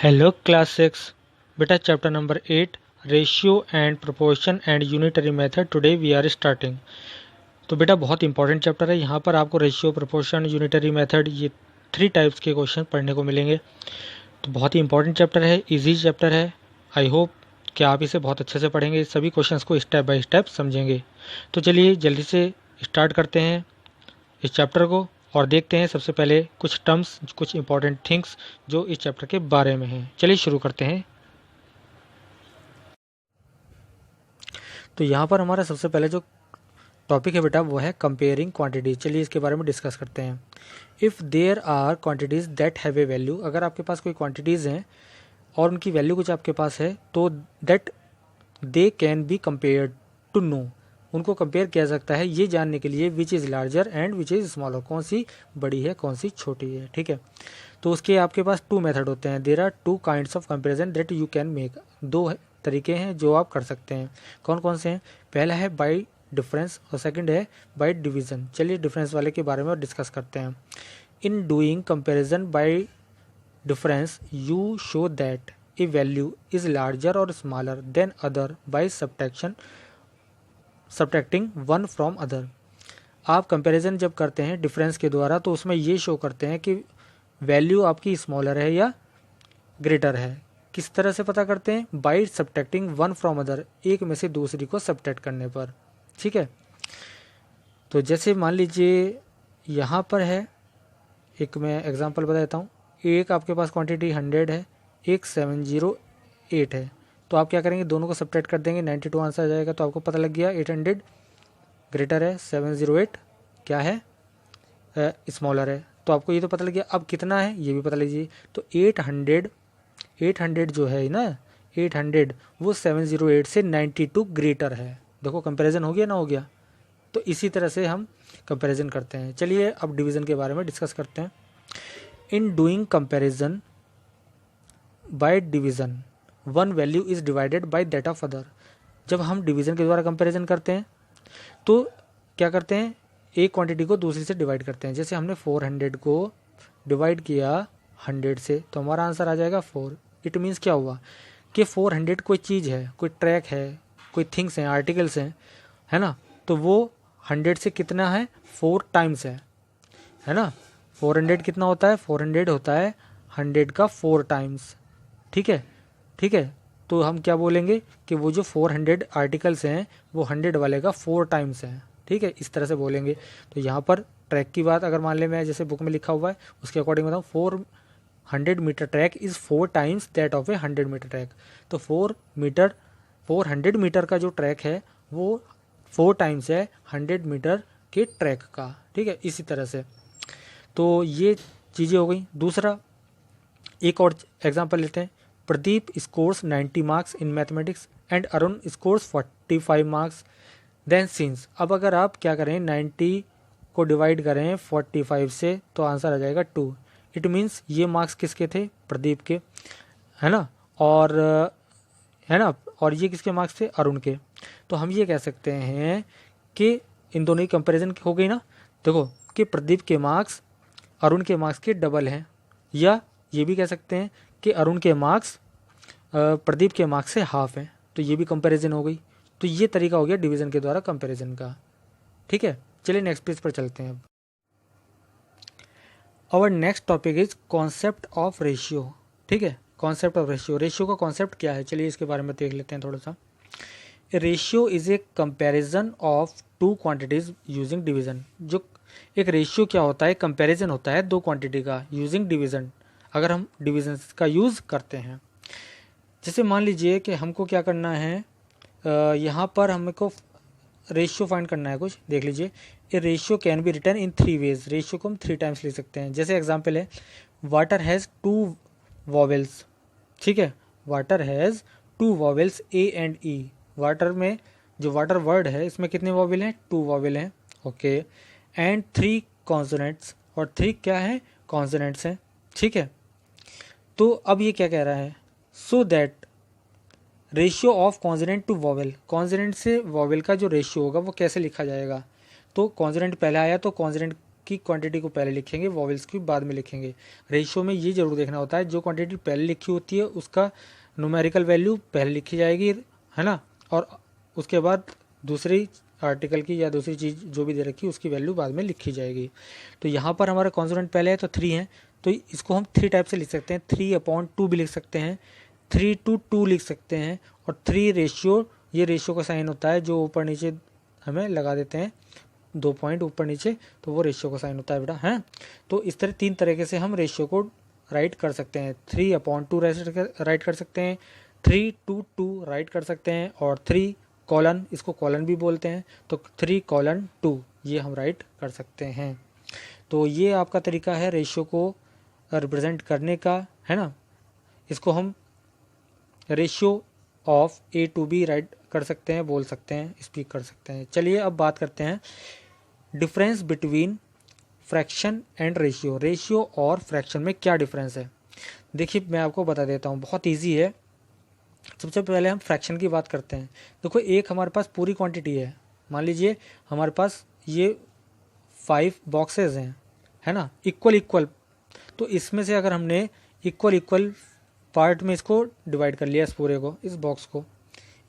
Hello class 6 बेटा chapter number 8 ratio and proportion and unitary method today we are starting. तो बेटा बहुत important chapter है। यहाँ पर आपको रेशियो, प्रोपोर्शन, यूनिटरी मेथड ये 3 टाइप्स के क्वेश्चन पढ़ने को मिलेंगे। तो बहुत ही इंपॉर्टेंट चैप्टर है, इजी चैप्टर है। आई होप कि आप इसे बहुत अच्छे से पढ़ेंगे, सभी क्वेश्चंस को स्टेप बाय स्टेप समझेंगे। तो चलिए जल्दी से स्टार्ट करते हैं इस चैप्टर को और देखते हैं सबसे पहले कुछ टर्म्स, कुछ इंपॉर्टेंट थिंग्स जो इस चैप्टर के बारे में हैं। चलिए शुरू करते हैं। तो यहाँ पर हमारा सबसे पहले जो टॉपिक है बेटा वो है कंपेयरिंग क्वांटिटीज। चलिए इसके बारे में डिस्कस करते हैं। If there are quantities that have a value, अगर आपके पास कोई क्वांटिटीज़ हैं और उनकी वैल्यू कुछ आपके पास है तो that they can be compared to no, उनको कंपेयर किया जा सकता है ये जानने के लिए which is larger and which is smaller, कौन सी बड़ी है कौन सी छोटी है। ठीक है, तो उसके आपके पास 2 मेथड होते हैं। There are 2 kinds of comparison that you can make, 2 तरीके हैं जो आप कर सकते हैं। कौन कौन से हैं? पहला है बाई डिफरेंस और सेकंड है बाई डिवीज़न। चलिए डिफरेंस वाले के बारे में डिस्कस करते हैं। In doing comparison by difference you show that a value is larger और smaller than other by subtracting one from other. आप कंपैरिजन जब करते हैं डिफरेंस के द्वारा तो उसमें ये शो करते हैं कि वैल्यू आपकी स्मॉलर है या ग्रेटर है। किस तरह से पता करते हैं? By subtracting one from other, एक में से दूसरी को सब्ट्रैक्ट करने पर। ठीक है, तो जैसे मान लीजिए यहाँ पर है, एक मैं एग्जांपल बता देता हूँ। एक आपके पास क्वांटिटी 100 है, एक 708 है, तो आप क्या करेंगे? दोनों को सब्ट्रैक्ट कर देंगे, 92 आंसर आ जाएगा। तो आपको पता लग गया 800 ग्रेटर है, 708 क्या है? स्मॉलर है। तो आपको ये तो पता लग गया। अब कितना है ये भी पता लीजिए। तो 800 जो है ना, 800 वो 708 से 92 ग्रेटर है। देखो कंपैरिजन हो गया ना, हो गया। तो इसी तरह से हम कंपैरिजन करते हैं। चलिए अब डिवीज़न के बारे में डिस्कस करते हैं। In doing comparison by division one value is divided by that of other. जब हम डिवीज़न के द्वारा कंपैरिजन करते हैं तो क्या करते हैं? एक क्वांटिटी को दूसरी से डिवाइड करते हैं। जैसे हमने 400 को डिवाइड किया 100 से तो हमारा आंसर आ जाएगा 4। इट मीन्स क्या हुआ कि 400 कोई चीज़ है, कोई ट्रैक है, कोई थिंग्स हैं, आर्टिकल्स हैं, है ना। तो वो 100 से कितना है? 4 टाइम्स है ना। 400 कितना होता है? 400 होता है 100 का 4 टाइम्स। ठीक है, ठीक है। तो हम क्या बोलेंगे कि वो जो 400 आर्टिकल्स हैं वो 100 वाले का 4 टाइम्स हैं। ठीक है, इस तरह से बोलेंगे। तो यहाँ पर ट्रैक की बात अगर मान ले, मैं जैसे बुक में लिखा हुआ है उसके अकॉर्डिंग बताऊँ, 400 metre track is 4 times that of a 100 metre track. तो 400 मीटर का जो ट्रैक है वो 4 टाइम्स है 100 मीटर के ट्रैक का। ठीक है, इसी तरह से। तो ये चीज़ें हो गई। दूसरा एक और एग्जाम्पल लेते हैं। Pradeep scores 90 marks in mathematics and Arun scores 45 marks then science. अब अगर आप क्या करें, 90 को डिवाइड करें 45 से तो आंसर आ जाएगा 2। इट मीन्स ये मार्क्स किसके थे? प्रदीप के, है ना। और है ना, और ये किसके मार्क्स थे? अरुण के। तो हम ये कह सकते हैं कि इन दोनों की कंपैरिजन हो गई ना। देखो कि प्रदीप के मार्क्स अरुण के मार्क्स के डबल हैं, या ये भी कह सकते हैं कि अरुण के मार्क्स प्रदीप के मार्क्स से हाफ हैं। तो ये भी कंपैरिजन हो गई। तो ये तरीका हो गया डिवीज़न के द्वारा कंपैरिजन का। ठीक है, चलिए नेक्स्ट पेज पर चलते हैं। Our next topic is concept of ratio. ठीक है, कॉन्सेप्ट ऑफ रेशियो। रेशियो का कॉन्सेप्ट क्या है? चलिए इसके बारे में देख लेते हैं थोड़ा सा। Ratio is a comparison of 2 quantities using division. जो एक रेशियो क्या होता है? कंपैरिजन होता है 2 क्वांटिटी का यूजिंग डिवीज़न, अगर हम डिवीज़न का यूज़ करते हैं। जैसे मान लीजिए कि हमको क्या करना है, यहाँ पर हमको रेशियो फाइंड करना है कुछ। देख लीजिए, a ratio can be written in 3 ways. Ratio को हम 3 टाइम्स ले सकते हैं। जैसे एग्जांपल है, वाटर हैज़ 2 वॉवेल्स। ठीक है, water has 2 vowels A and E. Water में जो वाटर वर्ड है इसमें कितने वॉवेल हैं? 2 वॉवेल हैं। ओके, एंड 3 कॉन्सोनेंट्स, और 3 क्या है? कॉन्सोनेंट्स हैं। ठीक है, तो अब ये क्या कह रहा है? So that ratio of consonant to vowel, consonant से वॉवेल का जो रेशियो होगा वो कैसे लिखा जाएगा? तो कॉन्सोनेंट पहले आया तो कॉन्सोनेंट की क्वांटिटी को पहले लिखेंगे, वॉवेल्स की बाद में लिखेंगे। रेशियो में ये जरूर देखना होता है जो क्वांटिटी पहले लिखी होती है उसका न्यूमेरिकल वैल्यू पहले लिखी जाएगी, है ना, और उसके बाद दूसरी आर्टिकल की या दूसरी चीज़ जो भी दे रखी है उसकी वैल्यू बाद में लिखी जाएगी। तो यहाँ पर हमारा कॉन्सोनेंट पहले है तो 3 है, तो इसको हम 3 टाइप से लिख सकते हैं। 3/2 भी लिख सकते हैं, 3:2 लिख सकते हैं, और 3 रेशियो, ये रेशियो का साइन होता है जो ऊपर नीचे हमें लगा देते हैं 2 पॉइंट ऊपर नीचे, तो वो रेशियो का साइन होता है बेटा, है। तो इस तरह 3 तरीके से हम रेशियो को राइट कर सकते हैं। 3/2 राइट कर सकते हैं, 3:2 राइट कर सकते हैं, और 3 कॉलन, इसको कॉलन भी बोलते हैं, तो 3:2 ये हम राइट कर सकते हैं। तो ये आपका तरीका है रेशियो को रिप्रेजेंट करने का, है ना। इसको हम ratio of A to B right कर सकते हैं, बोल सकते हैं, स्पीक कर सकते हैं। चलिए अब बात करते हैं difference between fraction and ratio. Ratio और फ्रैक्शन में क्या डिफरेंस है, देखिए मैं आपको बता देता हूँ, बहुत ईजी है। सबसे पहले हम फ्रैक्शन की बात करते हैं। देखो एक हमारे पास पूरी क्वांटिटी है, मान लीजिए हमारे पास ये 5 बॉक्सेस हैं, है ना, इक्वल इक्वल। तो इसमें से अगर हमने इक्वल इक्वल पार्ट में इसको डिवाइड कर लिया, इस पूरे को, इस बॉक्स को,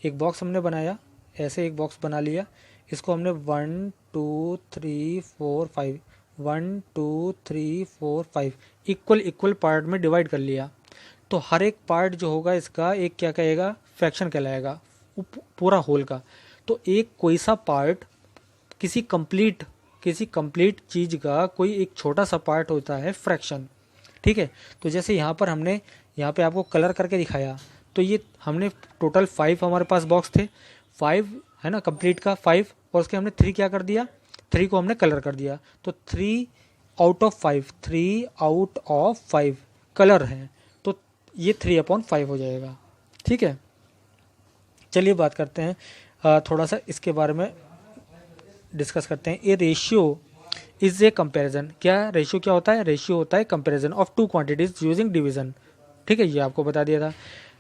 एक बॉक्स हमने बनाया, ऐसे एक बॉक्स बना लिया, इसको हमने 1 2 3 4 5 1 2 3 4 5 इक्वल इक्वल पार्ट में डिवाइड कर लिया। तो हर एक पार्ट जो होगा इसका एक क्या कहेगा, फ्रैक्शन कहलाएगा पूरा होल का। तो एक कोई सा पार्ट किसी कंप्लीट चीज़ का कोई एक छोटा सा पार्ट होता है फ्रैक्शन, ठीक है। तो जैसे यहाँ पर हमने यहाँ पे आपको कलर करके दिखाया, तो ये हमने टोटल 5 हमारे पास बॉक्स थे, 5 है ना, कंप्लीट का 5, और उसके हमने 3 क्या कर दिया, 3 को हमने कलर कर दिया। तो 3 आउट ऑफ 5 कलर हैं, तो ये 3/5 हो जाएगा, ठीक है। चलिए बात करते हैं थोड़ा सा इसके बारे में डिस्कस करते हैं। ये रेशियो इज ए कंपैरिजन। क्या रेशियो क्या होता है, रेशियो होता है comparison of 2 quantities using division, ठीक है, ये आपको बता दिया था।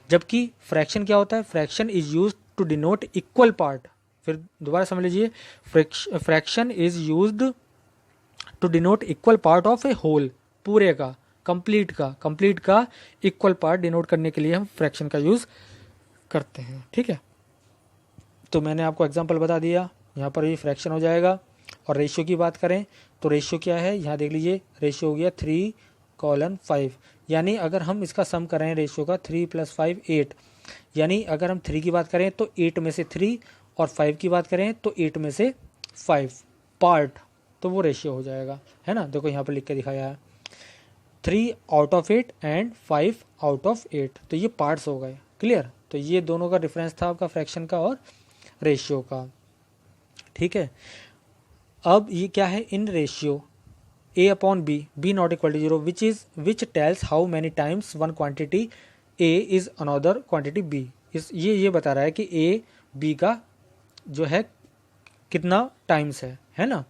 जबकि फ्रैक्शन क्या होता है, fraction is used to denote equal part. फिर दोबारा समझ लीजिए, fraction is used to denote equal part of a whole, पूरे का, कंप्लीट का इक्वल पार्ट डिनोट करने के लिए हम फ्रैक्शन का यूज करते हैं, ठीक है। तो मैंने आपको एग्जांपल बता दिया, यहाँ पर ये फ्रैक्शन हो जाएगा। और रेशियो की बात करें तो रेशियो क्या है, यहाँ देख लीजिए, रेशियो हो गया 3:5, यानी अगर हम इसका सम करें रेशियो का 3 + 5 8, यानी अगर हम 3 की बात करें तो 8 में से 3, और 5 की बात करें तो 8 में से 5 पार्ट, तो वो रेशियो हो जाएगा, है ना। देखो यहाँ पर लिख के दिखाया है 3 out of 8 and 5 out of 8, तो ये पार्ट्स हो गए, क्लियर। तो ये दोनों का डिफरेंस था आपका फ्रैक्शन का और रेशियो का, ठीक है। अब ये क्या है, in ratio A/B, B not equal to 0, which tells how many times one quantity A is another quantity B। ये बता रहा है कि A B का जो है कितना टाइम्स है ना।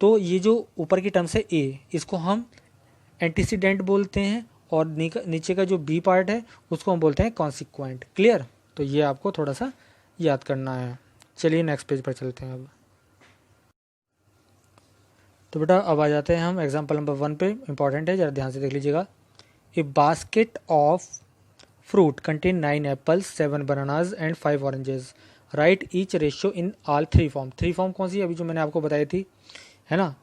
तो ये जो ऊपर की टर्म्स है A, इसको हम एंटीसीडेंट बोलते हैं, और नीचे का जो B पार्ट है उसको हम बोलते हैं कॉन्सिक्वेंट, क्लियर। तो ये आपको थोड़ा सा याद करना है। चलिए नेक्स्ट पेज पर चलते हैं अब। तो बेटा अब आ जाते हैं हम एग्जाम्पल नंबर 1 पे, इंपॉर्टेंट है, ज़रा ध्यान से देख लीजिएगा। ए basket of fruit contain 9 apples 7 bananas and 5 oranges, right each ratio in all 3 form. 3 form कौन सी, अभी जो मैंने आपको बताई थी, है ना,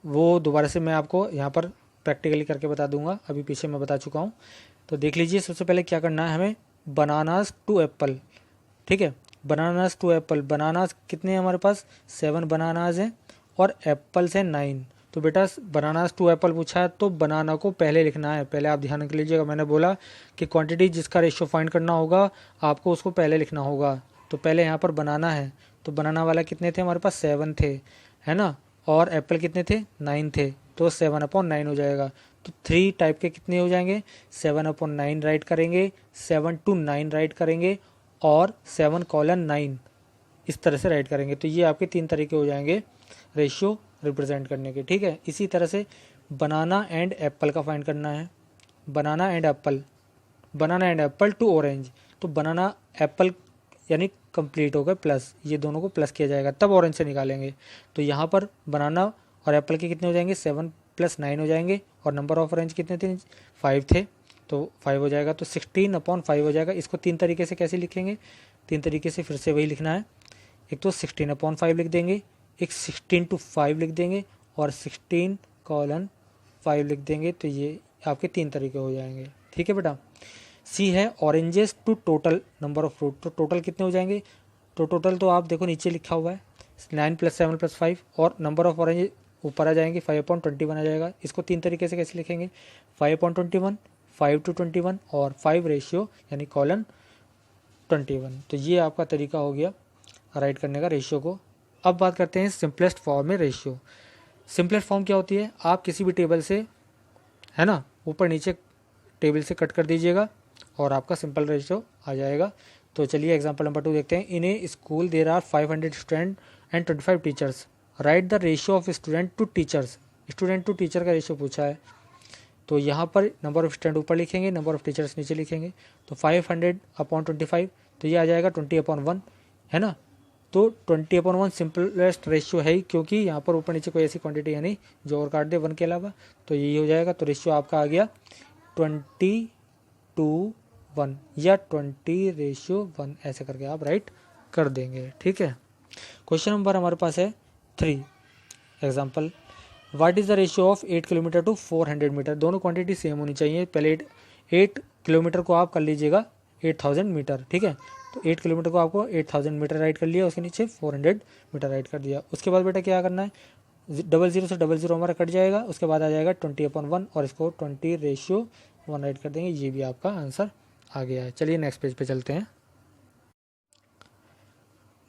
वो दोबारा से मैं आपको यहाँ पर प्रैक्टिकली करके बता दूंगा, अभी पीछे मैं बता चुका हूँ। तो देख लीजिए, सबसे पहले क्या करना है हमें, बनानाज 2 एप्पल, ठीक है, बनानाज 2 एप्पल, बनानाज कितने हैं हमारे पास, 7 बनानाज हैं, और एप्पल्स हैं 9। तो बेटा बनानाज 2 एप्पल पूछा है तो बनाना को पहले लिखना है, पहले आप ध्यान रख लीजिएगा, मैंने बोला कि क्वांटिटी जिसका रेशियो फाइंड करना होगा आपको उसको पहले लिखना होगा। तो पहले यहाँ पर बनाना है, तो बनाना वाला कितने थे हमारे पास, 7 थे, है ना, और एप्पल कितने थे, 9 थे, तो 7/9 हो जाएगा। तो 3 टाइप के कितने हो जाएंगे, 7/9 राइट करेंगे, 7 to 9 राइट करेंगे, और 7:9 इस तरह से राइट करेंगे। तो ये आपके 3 तरीके हो जाएंगे रेशियो रिप्रेजेंट करने के, ठीक है। इसी तरह से बनाना एंड एप्पल का फाइंड करना है, बनाना एंड एप्पल टू ऑरेंज, तो बनाना एप्पल यानी कंप्लीट हो गए प्लस, ये दोनों को प्लस किया जाएगा तब ऑरेंज से निकालेंगे। तो यहाँ पर बनाना और एप्पल के कितने हो जाएंगे 7 + 9 हो जाएंगे, और नंबर ऑफ ऑरेंज कितने थे 5 थे, तो 5 हो जाएगा, तो 16/5 हो जाएगा। इसको 3 तरीके से कैसे लिखेंगे, 3 तरीके से फिर से वही लिखना है। एक तो 16/5 लिख देंगे, एक 16/5 लिख देंगे, और 16:5 लिख देंगे। तो ये आपके 3 तरीके हो जाएंगे। ठीक है बेटा। सी है oranges to total number of fruit, तो टोटल कितने हो जाएंगे, तो टोटल तो आप देखो नीचे लिखा हुआ है 9 + 7 + 5, और नंबर ऑफ ऑरेंज ऊपर आ जाएंगे 5/21 आ जाएगा। इसको 3 तरीके से कैसे लिखेंगे, 5/21, 5/21 और 5 यानी कॉलन 21। तो ये आपका तरीका हो गया राइट करने का रेशियो को। अब बात करते हैं सिंपलेस्ट फॉर्म में रेशियो। सिंपलेस्ट फॉर्म क्या होती है, आप किसी भी टेबल से, है ना, ऊपर नीचे टेबल से कट कर दीजिएगा और आपका सिंपल रेशियो आ जाएगा। तो चलिए एग्जांपल नंबर 2 देखते हैं। In a school there are 500 student and 25 teachers, right the ratio of student to teachers. Student to teacher का रेशियो पूछा है, तो यहाँ पर नंबर ऑफ स्टूडेंट ऊपर लिखेंगे, नंबर ऑफ टीचर्स नीचे लिखेंगे। तो 500/25, तो ये आ जाएगा 20/1, है ना। तो 20/1 सिंपलेस्ट रेशियो है ही, क्योंकि यहाँ पर ऊपर नीचे कोई ऐसी क्वांटिटी है नहीं जो और काट दे 1 के अलावा, तो यही हो जाएगा। तो रेशियो आपका आ गया 20:1 या 20:1, ऐसे करके आप राइट कर देंगे। ठीक है। क्वेश्चन नंबर हमारे पास है 3 example. What is the ratio of 8 kilometre to 400 metre. दोनों क्वांटिटी सेम होनी चाहिए। पहले 8 किलोमीटर को आप कर लीजिएगा 8000 मीटर, ठीक है। तो 8 किलोमीटर को आपको 8000 मीटर राइट कर लिया, उसके नीचे 400 मीटर राइट कर दिया। उसके बाद बेटा क्या करना है, 00 से 00 हमारा कट जाएगा, उसके बाद आ जाएगा 20/1 और इसको 20:1 राइट कर देंगे। ये भी आपका आंसर आ गया है। चलिए नेक्स्ट पेज पे चलते हैं।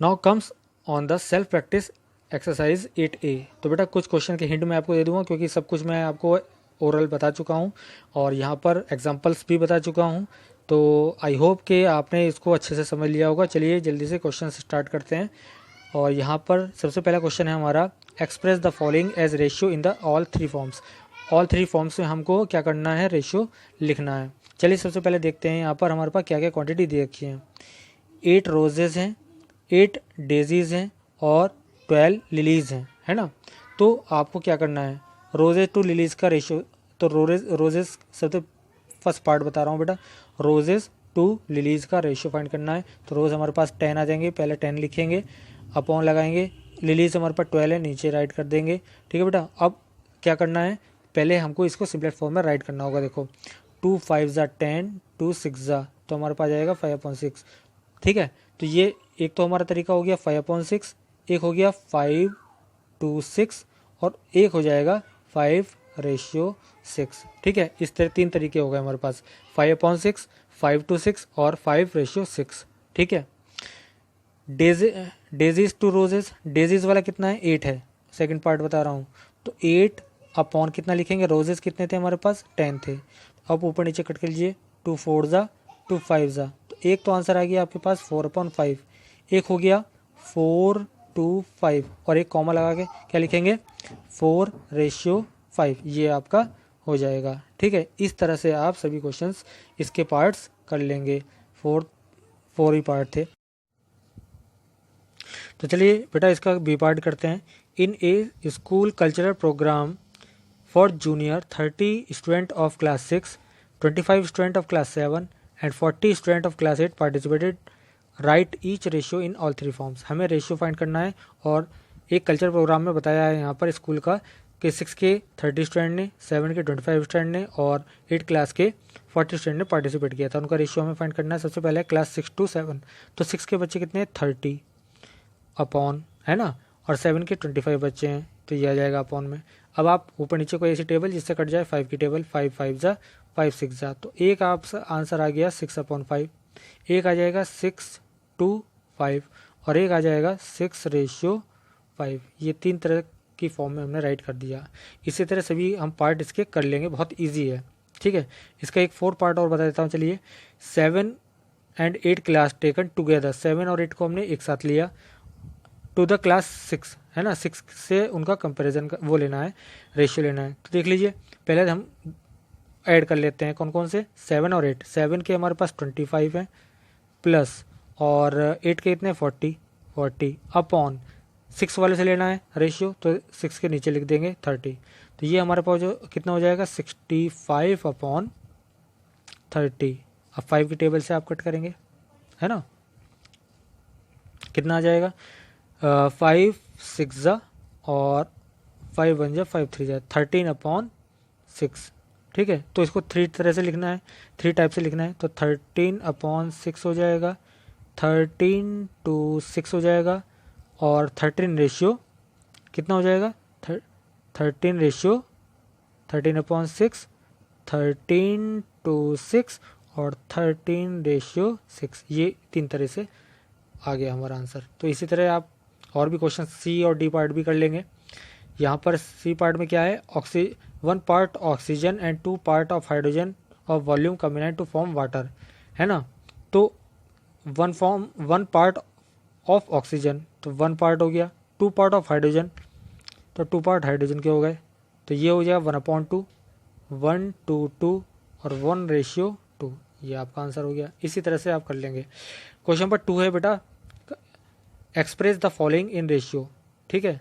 Now comes on the self practice exercise 8A। तो बेटा कुछ क्वेश्चन के हिंट मैं आपको दे दूंगा, क्योंकि सब कुछ मैं आपको ओरल बता चुका हूँ और यहाँ पर एग्जांपल्स भी बता चुका हूँ। तो आई होप कि आपने इसको अच्छे से समझ लिया होगा। चलिए जल्दी से क्वेश्चन स्टार्ट करते हैं। और यहाँ पर सबसे पहला क्वेश्चन है हमारा, express the following as ratio in the all 3 forms. All 3 forms में हमको क्या करना है, रेशियो लिखना है। चलिए सबसे पहले देखते हैं यहाँ पर हमारे पास क्या क्या क्वांटिटी दे रखी है। 8 रोजेज़ हैं, 8 डेजीज़ हैं और 12 लिलीज़ हैं, है ना। तो आपको क्या करना है, रोजेज टू लिलीज़ का रेशियो। तो रोजेज़ सबसे फर्स्ट पार्ट बता रहा हूँ बेटा, रोजेज़ टू लिलीज़ का रेशियो फाइंड करना है। तो रोज़ हमारे पास 10 आ जाएंगे, पहले 10 लिखेंगे, अपॉन लगाएंगे, लिलीज़ हमारे पास 12 है, नीचे राइट कर देंगे। ठीक है बेटा। अब क्या करना है, पहले हमको इसको सिंपलेस्ट फॉर्म में राइट करना होगा। देखो 2 5 ज़ा 10, 2 6 ज़ा, तो हमारे पास जाएगा 5/6। ठीक है। तो ये एक तो हमारा तरीका हो गया 5/6, एक हो गया 5/6 और एक हो जाएगा 5:6। ठीक है। इस तरह 3 तरीके हो गए हमारे पास, 5/6, 5/6 और 5:6। ठीक है। डेजीज टू रोजेज, डेजीज वाला कितना है 8 है, सेकंड पार्ट बता रहा हूँ। तो 8 अपॉन कितना लिखेंगे, रोजेज कितने थे हमारे पास 10 थे। अब ऊपर नीचे कट कर लीजिए, 2 4 ज़ा 2 5 ज़ा, तो एक तो आंसर आ गया आपके पास 4/5। एक हो गया 4/5 और एक कॉमा लगा के क्या लिखेंगे 4:5, ये आपका हो जाएगा। ठीक है। इस तरह से आप सभी क्वेश्चंस इसके पार्ट्स कर लेंगे। 4 ही पार्ट थे। तो चलिए बेटा इसका बी पार्ट करते हैं। In a school cultural programme for junior 30 student of class 6, 25 student of class 7 and 40 student of class 8 participated, right each ratio in all 3 forms. हमें रेशियो फाइंड करना है और एक कल्चर प्रोग्राम में बताया है यहाँ पर स्कूल का कि 6 के 30 स्टूडेंट ने, 7 के 25 स्टूडेंट ने और 8 क्लास के 40 स्टूडेंट ने पार्टिसिपेट किया था। उनका रेशियो हमें फाइंड करना है। सबसे पहले क्लास 6 to 7, तो 6 के बच्चे कितने 30 अपॉन, है ना, और 7 के 25 बच्चे हैं, तो ये आ जाएगा अपॉन में। अब आप ऊपर नीचे कोई ऐसी टेबल जिससे कट जाए 5 की टेबल, 5 5 ज़ा 5 6 ज़ा, तो एक आप आंसर आ गया 6/5, एक आ जाएगा 6/5 और एक आ जाएगा 6:5। ये 3 तरह की फॉर्म में हमने राइट कर दिया। इसी तरह सभी हम पार्ट इसके कर लेंगे, बहुत ईजी है। ठीक है। इसका एक 4 पार्ट और बता देता हूँ। चलिए 7 and 8 क्लास टेकन टुगेदर, 7 और 8 को हमने एक साथ लिया टू द क्लास 6, है ना, 6 से उनका कंपैरिजन वो लेना है, रेशियो लेना है। तो देख लीजिए पहले हम ऐड कर लेते हैं कौन कौन से, 7 और 8। 7 के हमारे पास 25 है प्लस, और 8 के इतने 40 अपॉन 6 वाले से लेना है रेशियो, तो 6 के नीचे लिख देंगे 30। तो ये हमारे पास जो कितना हो जाएगा 65/30। अब 5 की टेबल से आप कट करेंगे, है ना, कितना आ जाएगा 5 6 जा और 5 1 जा 5 3 जा 13/6। ठीक है, तो इसको 3 तरह से लिखना है, 3 टाइप से लिखना है। तो 13/6 हो जाएगा, 13/6 हो जाएगा, और 13 रेशियो कितना हो जाएगा 13 रेशियो 13/6, 13/6 और 13/6। ये 3 तरह से आ गया हमारा आंसर। तो इसी तरह आप और भी क्वेश्चन सी और डी पार्ट भी कर लेंगे। यहाँ पर सी पार्ट में क्या है, 1 part oxygen and 2 part of hydrogen of volume combined to form water, है ना। तो 1 पार्ट ऑफ ऑक्सीजन, तो 1 पार्ट हो गया, 2 पार्ट ऑफ हाइड्रोजन, तो 2 पार्ट हाइड्रोजन के हो गए, तो ये हो जाएगा 1/2, 1:2 और 1:2। ये आपका आंसर हो गया। इसी तरह से आप कर लेंगे। क्वेश्चन नंबर 2 है बेटा, express the following in ratio. ठीक है,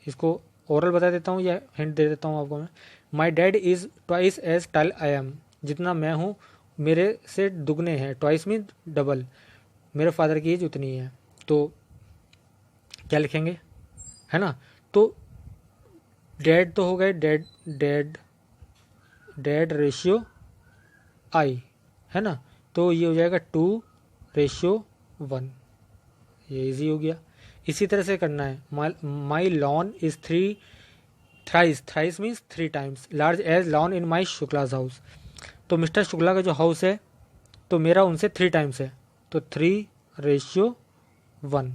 इसको ओरल बता देता हूँ या हिंट दे देता हूँ आपको मैं। My dad is twice as tall I M, जितना मैं हूँ मेरे से दुगने हैं, ट्वाइस मीन डबल, मेरे फादर की एज उतनी है। तो क्या लिखेंगे, है ना। तो डैड तो हो गए, डैड रेशियो आई, है ना, तो ये हो जाएगा 2:1। ये इजी हो गया। इसी तरह से करना है, my lawn is thrice means 3 times large as lawn in my Shukla's house. तो मिस्टर शुक्ला का जो हाउस है तो मेरा उनसे 3 टाइम्स है, तो 3:1,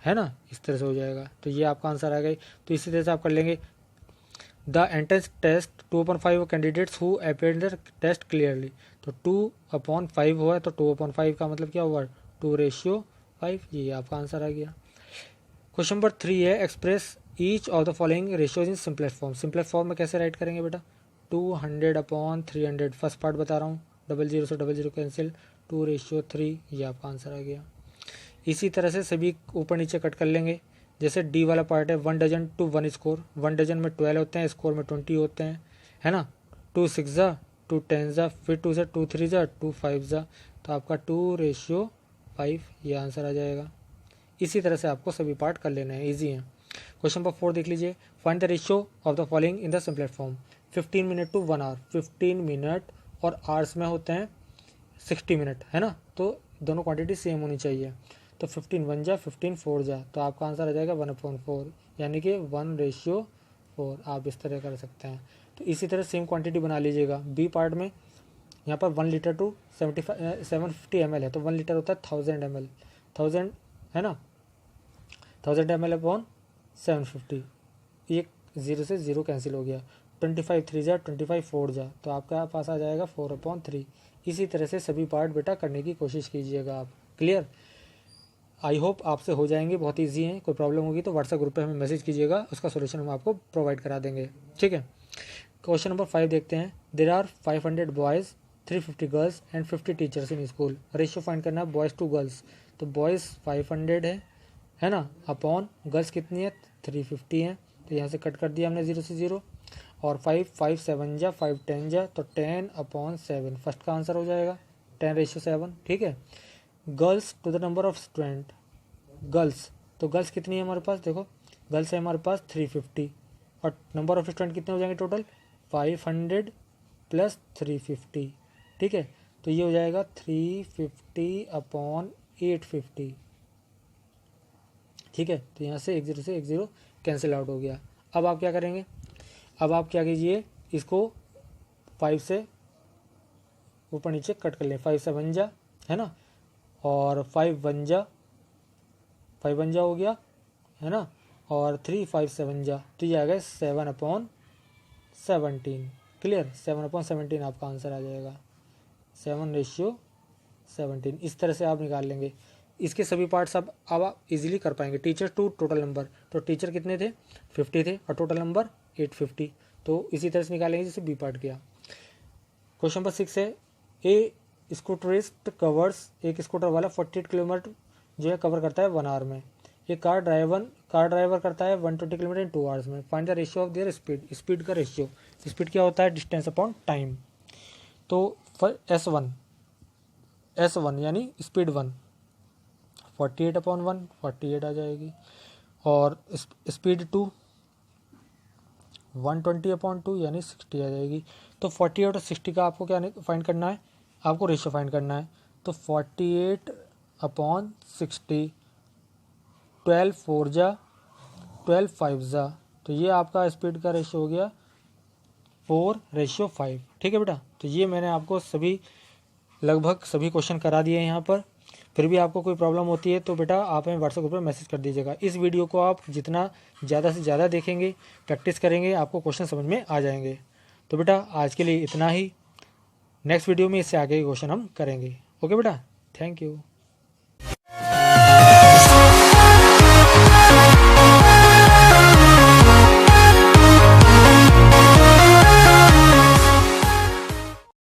है ना, इस तरह से हो जाएगा। तो ये आपका आंसर आ गई। तो इसी तरह से आप कर लेंगे, the entrance test 2/5 candidates who appeared the test clearly. तो 2/5 हुआ है, तो 2/5 का मतलब क्या हुआ 2:5। ये आपका आंसर आ गया। क्वेश्चन नंबर 3 है, express each of the following ratios in simplest form. Simplest form में कैसे राइट करेंगे बेटा, 200/300। फर्स्ट पार्ट बता रहा हूँ, 00 से 00 कैंसिल, 2:3। ये आपका आंसर आ गया। इसी तरह से सभी ऊपर नीचे कट कर लेंगे। जैसे डी वाला पार्ट है, 1 डजन टू 1 स्कोर, 1 डजन में 12 होते हैं, स्कोर में 20 होते हैं, है ना। 2 6 जा, 2 10 जा, फिर 2 से 2 3 जा, 2 5 जा, तो आपका 2:5 ये आंसर आ जाएगा। इसी तरह से आपको सभी पार्ट कर लेना है, इजी है। क्वेश्चन नंबर 4 देख लीजिए, find the ratio of the following in the simplest form. 15 minute to 1 hour, 15 minute और आवर्स में होते हैं 60 मिनट, है ना, तो दोनों क्वांटिटी सेम होनी चाहिए। तो 15 1 जा, 15 4 जा, तो आपका आंसर आ जाएगा 1/4, यानी कि 1:4। आप इस तरह कर सकते हैं। तो इसी तरह सेम क्वांटिटी बना लीजिएगा। बी पार्ट में यहाँ पर 1 लीटर टू 750 ml है, तो 1 लीटर होता है 1000 ml, 1000, है ना, 1000 ml/750। एक 0 से 0 कैंसिल हो गया, 25 3 जा, 25 4 जा, तो आपका पास आ जाएगा 4/3। इसी तरह से सभी पार्ट बेटा करने की कोशिश कीजिएगा आप। क्लियर, आई होप आपसे हो जाएंगे, बहुत ईजी है। कोई प्रॉब्लम होगी तो व्हाट्सएप ग्रुप पे हमें मैसेज कीजिएगा, उसका सोल्यूशन हम आपको प्रोवाइड करा देंगे। ठीक है, क्वेश्चन नंबर 5 देखते हैं। There are 500 boys, 350 girls and 50 teachers in school. Ratio find करना है बॉयज़ टू गर्ल्स। तो बॉयज़ 500 है ना, अपॉन गर्ल्स कितनी है 350 है, तो यहाँ से कट कर दिया हमने 0 से 0, और 5 5 7 जा, 5 10 जा, तो 10/7 फर्स्ट का आंसर हो जाएगा, 10:7। ठीक है, girls to the number of student, girls, तो गर्ल्स कितनी है हमारे पास, देखो गर्ल्स है हमारे पास 350, और नंबर ऑफ स्टूडेंट कितने हो जाएंगे टोटल 500 + 350। ठीक है, तो ये हो जाएगा 350/850। ठीक है, तो यहाँ से 10 से 10 कैंसिल आउट हो गया। अब आप क्या करेंगे, अब आप क्या कीजिए, इसको 5 से ऊपर नीचे कट कर लें, 5 7 जा, है ना, और 5 1 जा, 5 1 जा हो गया, है ना, और 3 5 7 जा, तो ये आ गया 7/17। क्लियर, 7/17 आपका आंसर आ जाएगा, 7:17। इस तरह से आप निकाल लेंगे। इसके सभी पार्ट्स अब आप इजीली कर पाएंगे। टीचर टू टोटल नंबर, तो टीचर कितने थे 50 थे, और टोटल नंबर 850, तो इसी तरह से निकालेंगे जैसे बी पार्ट किया। क्वेश्चन नंबर 6 है, ए स्कूटरिस्ट कवर्स, एक स्कूटर वाला 48 किलोमीटर जो है कवर करता है 1 आवर में। एक कार कार ड्राइवर करता है 120 किलोमीटर इन 2 आवर्स में। Find the ratio of their speed, speed का रेशियो, स्पीड क्या होता है, डिस्टेंस अपॉन टाइम। तो S1 यानी स्पीड 1 48/1 48 आ जाएगी, और स्पीड 2 120/2 यानी 60 आ जाएगी। तो 48 और 60 का आपको क्या फाइंड करना है, आपको रेशियो फाइंड करना है। तो 48/60, 12 4 जा 12 5 जा, तो ये आपका स्पीड का रेशियो हो गया 4:5। ठीक है बेटा, तो ये मैंने आपको लगभग सभी क्वेश्चन करा दिए हैं यहाँ पर। फिर भी आपको कोई प्रॉब्लम होती है तो बेटा आप हमें व्हाट्सएप पर मैसेज कर दीजिएगा। इस वीडियो को आप जितना ज़्यादा से ज़्यादा देखेंगे, प्रैक्टिस करेंगे, आपको क्वेश्चन समझ में आ जाएंगे। तो बेटा आज के लिए इतना ही, नेक्स्ट वीडियो में इससे आगे के क्वेश्चन हम करेंगे। ओके बेटा, थैंक यू।